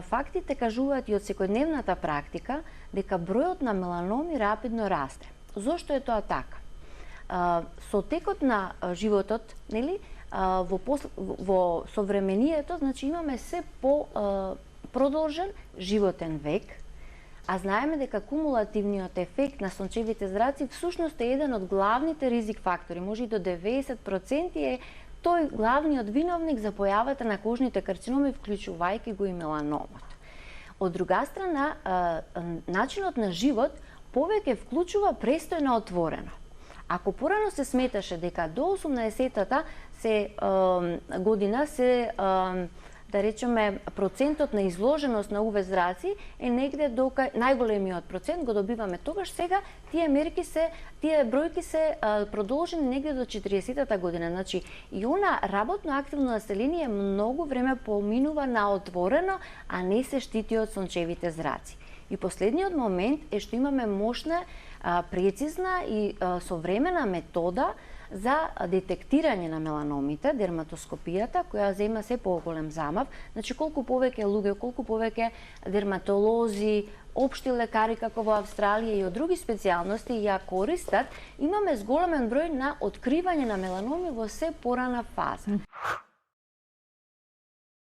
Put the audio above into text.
Фактите кажуваат и од секојдневната практика дека бројот на меланоми рапидно расте. Зошто е тоа така? Со текот на животот, нели, во современието, значи имаме се по продолжен животен век, а знаеме дека кумулативниот ефект на сончевите зраци всушност е еден од главните ризик фактори, може и до 90% е тој главниот виновник за појавата на кожните карциноми, вклучувајќи го и меланомот. Од друга страна, начинот на живот повеќе вклучува престој на отворено. Ако порано се сметаше дека до 80-та година да речеме процентот на изложеност на УВ зраци е негде до најголемиот процент го добиваме тогаш, сега тие бројки се продолжени негде до 40-та година. Значи и она работно активно население многу време поминува на отворено, а не се штити од сончевите зраци. И последниот момент е што имаме мощна, прецизна и современа метода за детектирање на меланомите, дерматоскопијата, која зема се поголем замав. Значи, колку повеќе луѓе, колку повеќе дерматолози, општи лекари како во Австралија и од други специјалности ја користат, имаме зголемен број на откривање на меланоми во се порана фаза.